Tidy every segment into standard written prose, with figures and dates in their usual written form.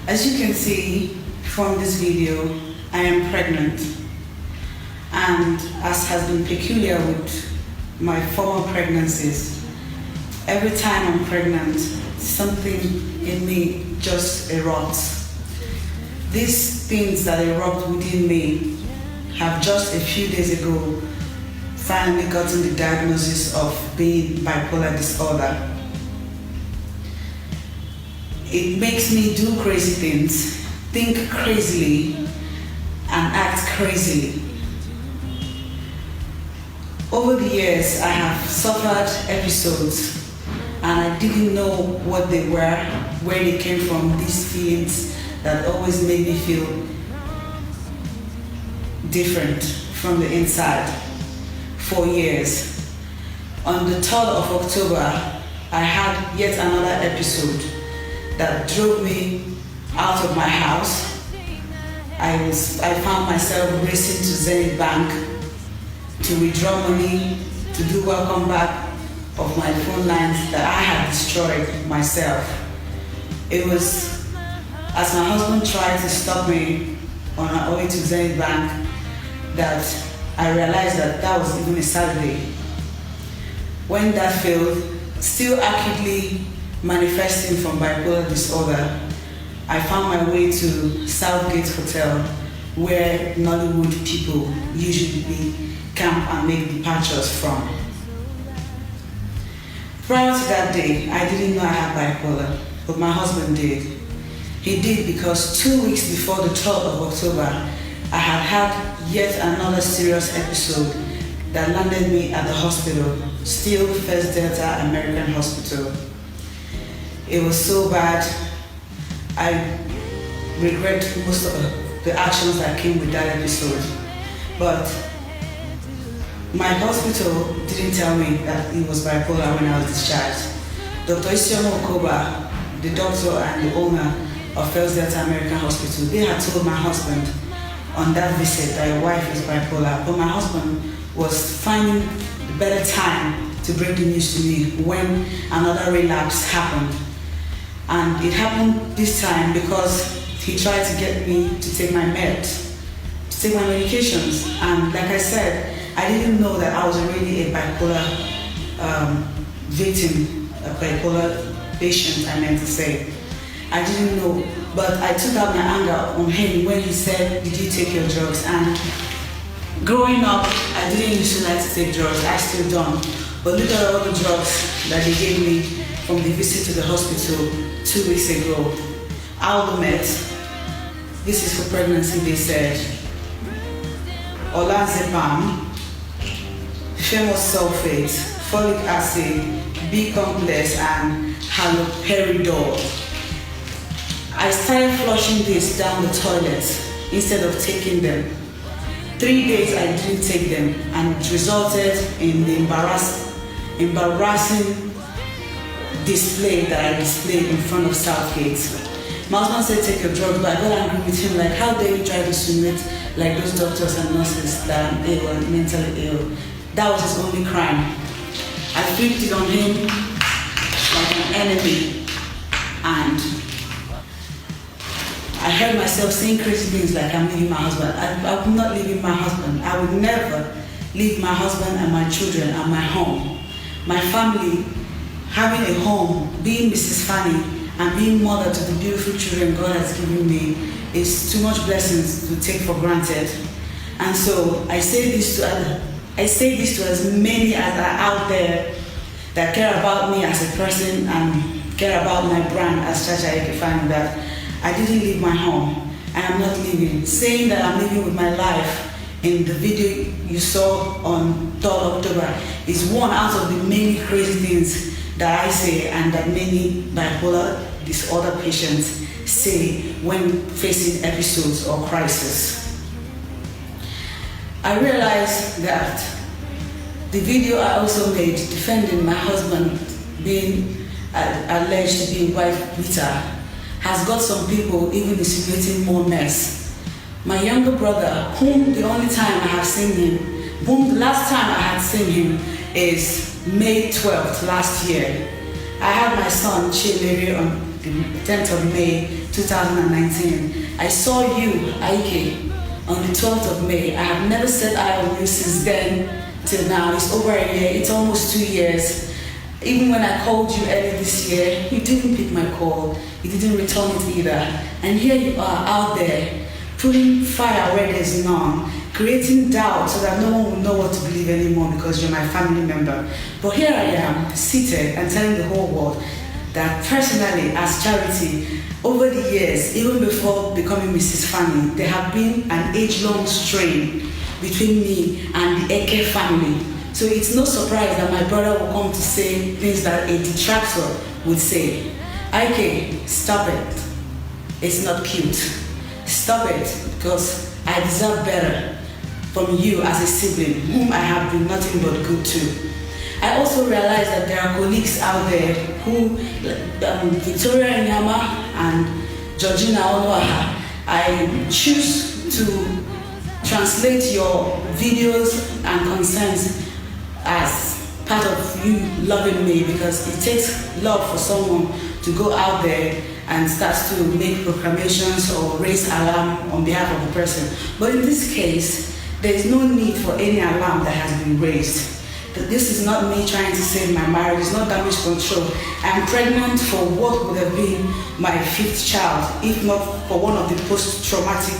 As you can see from this video, I am pregnant, and as has been peculiar with my former pregnancies, every time I'm pregnant, something in me just erupts. These things that erupt within me have just a few days ago finally gotten the diagnosis of being bipolar disorder. It makes me do crazy things, think crazily, and act crazily. Over the years, I have suffered episodes, and I didn't know what they were, where they came from, these feelings that always made me feel different from the inside for years. On the 3rd of October, I had yet another episode that drove me out of my house. I found myself racing to Zenith Bank to withdraw money, to do welcome back of my phone lines that I had destroyed myself. It was as my husband tried to stop me on our way to Zenith Bank that I realized that that was even a Saturday. When that failed, still acutely manifesting from bipolar disorder, I found my way to Southgate Hotel, where Nollywood people usually camp and make departures from. Prior to that day, I didn't know I had bipolar, but my husband did. He did because 2 weeks before the 12th of October, I had yet another serious episode that landed me at the hospital, still First Delta American Hospital. It was so bad, I regret most of the actions that came with that episode. But my hospital didn't tell me that it was bipolar when I was discharged. Dr. Isioma Okoba, the doctor and the owner of First Delta American Hospital, they had told my husband on that visit that your wife is bipolar, but my husband was finding the better time to bring the news to me when another relapse happened. And it happened this time because he tried to get me to take my meds, to take my medications. And like I said, I didn't know that I was already a bipolar victim, a bipolar patient, I meant to say. I didn't know, but I took out my anger on him when he said, "Did you take your drugs?" And growing up, I didn't used to like to take drugs, I still don't. But look at all the drugs that they gave me from the visit to the hospital 2 weeks ago. Aldomet, this is for pregnancy, they said. Olanzapam, famous sulfate, folic acid, B complex, and haloperidol. I started flushing this down the toilet instead of taking them. 3 days I didn't take them, and it resulted in the embarrassing display that I displayed in front of Southgate. My husband said, "Take your drugs," but I got angry with him, like, how dare you try to insinuate like those doctors and nurses that I'm ill and mentally ill. That was his only crime. I flipped it on him like an enemy, and I heard myself saying crazy things like, "I'm leaving my husband." I would not leave my husband. I would never leave my husband and my children and my home. My family, having a home, being Mrs. Fanny, and being mother to the beautiful children God has given me is too much blessings to take for granted. And so I say this to as many as are out there that care about me as a person and care about my brand as Chacha, that I didn't leave my home. I am not leaving. Saying that I'm living with my life in the video you saw on 3rd October is one out of the many crazy things that I say and that many bipolar disorder patients say when facing episodes or crisis. I realized that the video I also made defending my husband being alleged to be a wife beater has got some people even insinuating more mess. My younger brother, whom the only time I have seen him, whom the last time I had seen him is May 12th last year. I had my son Chilere on the 10th of May 2019. I saw you, Ike, on the 12th of May. I have never set eye on you since then till now. It's over a year, it's almost 2 years. Even when I called you earlier this year, you didn't pick my call, you didn't return it either. And here you are out there, putting fire where there's none, creating doubt so that no one will know what to believe anymore because you're my family member. But here I am, seated and telling the whole world that personally, as Charity, over the years, even before becoming Mrs. Fanny, there have been an age-long strain between me and the Eke family. So it's no surprise that my brother will come to say things that a detractor would say. Ike, stop it. It's not cute. Stop it, because I deserve better from you as a sibling, whom I have been nothing but good to. I also realize that there are colleagues out there who, Victoria Nyama and Georgina Onoaha, I choose to translate your videos and concerns as part of you loving me, because it takes love for someone to go out there and start to make proclamations or raise alarm on behalf of the person. But in this case, there is no need for any alarm that has been raised. This is not me trying to save my marriage, it's not damage control. I'm pregnant for what would have been my 5th child, if not for one of the post-traumatic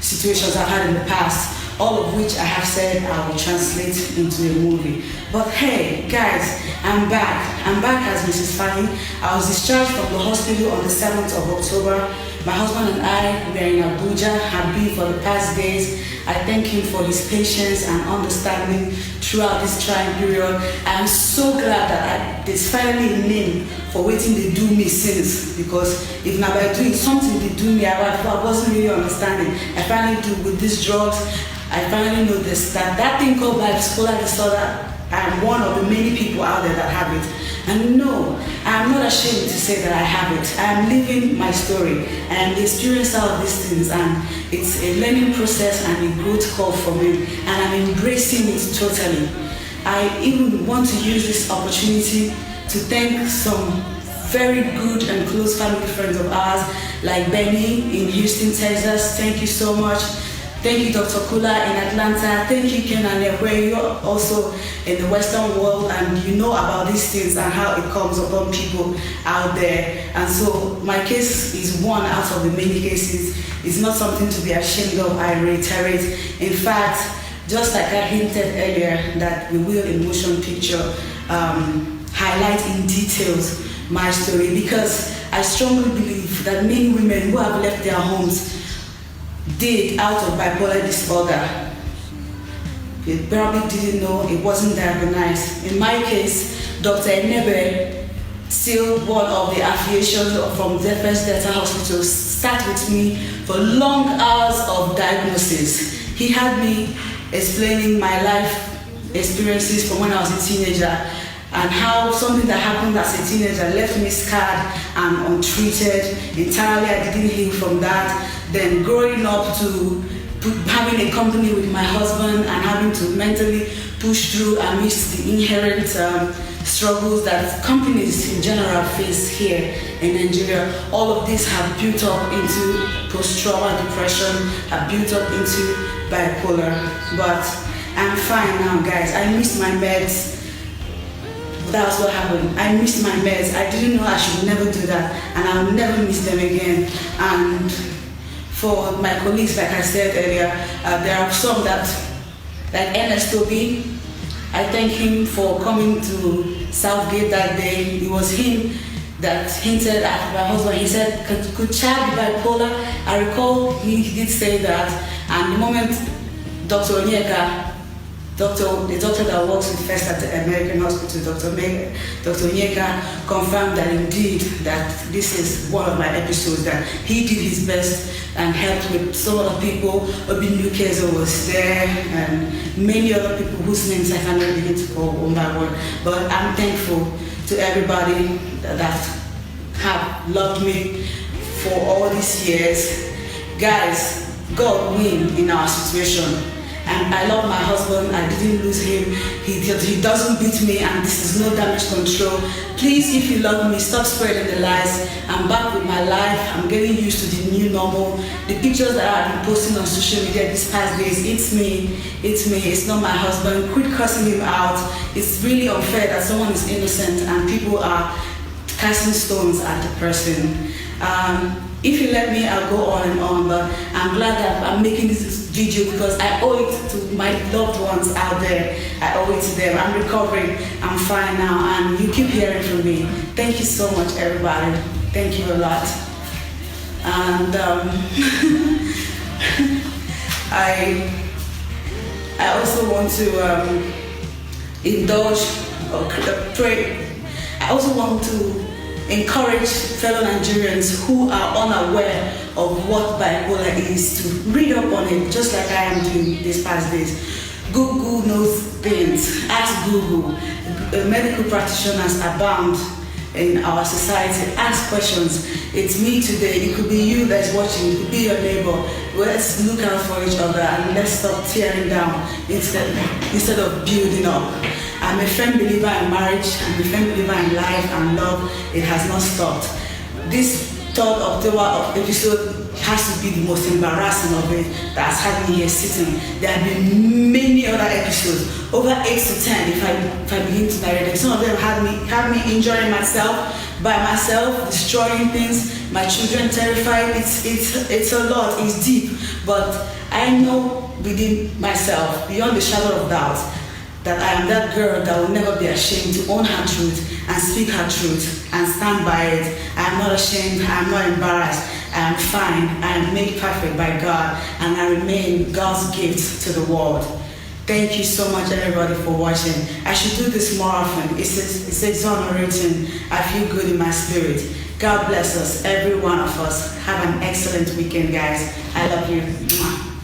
situations I've had in the past, all of which I have said I will translate into a movie. But hey, guys, I'm back. I'm back as Mrs. Fanny. I was discharged from the hospital on the 7th of October. My husband and I were in Abuja, have been for the past days. I thank him for his patience and understanding throughout this trying period. I'm so glad that there's finally a name for waiting they do me since, because if now by doing something they do me, I wasn't really understanding. I finally do with these drugs. I finally noticed that thing called bipolar disorder, I'm one of the many people out there that have it. And no, I'm not ashamed to say that I have it. I am living my story. I am the experiencer of these things, and it's a learning process and a growth curve for me, and I'm embracing it totally. I even want to use this opportunity to thank some very good and close family friends of ours, like Benny in Houston, Texas. Thank you so much. Thank you, Dr. Kula in Atlanta. Thank you, Kenan, where you're also in the Western world and you know about these things and how it comes upon people out there. And so my case is one out of the many cases. It's not something to be ashamed of, I reiterate. In fact, just like I hinted earlier, that we will in motion picture highlight in details my story, because I strongly believe that many women who have left their homes did out of bipolar disorder. They probably didn't know, it wasn't diagnosed. In my case, Dr. Enebe, still one of the affiliations from the First Delta Hospital, sat with me for long hours of diagnosis. He had me explaining my life experiences from when I was a teenager, and how something that happened as a teenager left me scarred and untreated. Entirely, I didn't heal from that. Then growing up to having a company with my husband and having to mentally push through amidst the inherent struggles that companies in general face here in Nigeria. All of this have built up into post-trauma depression, have built up into bipolar. But I'm fine now, guys. I missed my meds. That's what happened. I missed my meds. I didn't know I should never do that, and I'll never miss them again. And for my colleagues, like I said earlier, there are some that, like Ernest Toby, I thank him for coming to Southgate that day. It was him that hinted at my husband. He said, could child be bipolar? I recall he did say that, and the moment Dr. Onyeka, the doctor that works with First at the American Hospital, Dr. Onyeka, confirmed that indeed that this is one of my episodes, that he did his best and helped with some other people. Obi Newcastle was there, and many other people whose names I cannot begin to call one by one. But I'm thankful to everybody that have loved me for all these years. Guys, God win in our situation. And I love my husband. I didn't lose him. He doesn't beat me, and this is no damage control. Please, if you love me, stop spreading the lies. I'm back with my life. I'm getting used to the new normal. The pictures that I've been posting on social media these past days, it's me. It's not my husband. Quit cussing him out. It's really unfair that someone is innocent and people are casting stones at the person. If you let me, I'll go on and on, but I'm glad that I'm making this video because I owe it to my loved ones out there. I owe it to them. I'm recovering. I'm fine now, and you keep hearing from me. Thank you so much, everybody. Thank you a lot. And I also want to indulge or pray. I also want to encourage fellow Nigerians who are unaware of what bipolar is to read up on it, just like I am doing these past days. Google knows things. Ask Google. Medical practitioners abound in our society. Ask questions. It's me today. It could be you that's watching. It could be your neighbor. Let's look out for each other and let's stop tearing down instead of building up. I'm a firm believer in marriage. I'm a firm believer in life and love. It has not stopped. This 3rd October episode has to be the most embarrassing of it that has had me here sitting. There have been many other episodes, over 8 to 10 if I begin to narrate them. Some of them had me injuring myself, by myself, destroying things, my children terrified. It's a lot, it's deep, but I know within myself, beyond the shadow of doubt, that I am that girl that will never be ashamed to own her truth and speak her truth and stand by it. I am not ashamed, I am not embarrassed, I am fine, I am made perfect by God, and I remain God's gift to the world. Thank you so much, everybody, for watching. I should do this more often. It's exonerating. I feel good in my spirit. God bless us, every one of us. Have an excellent weekend, guys. I love you.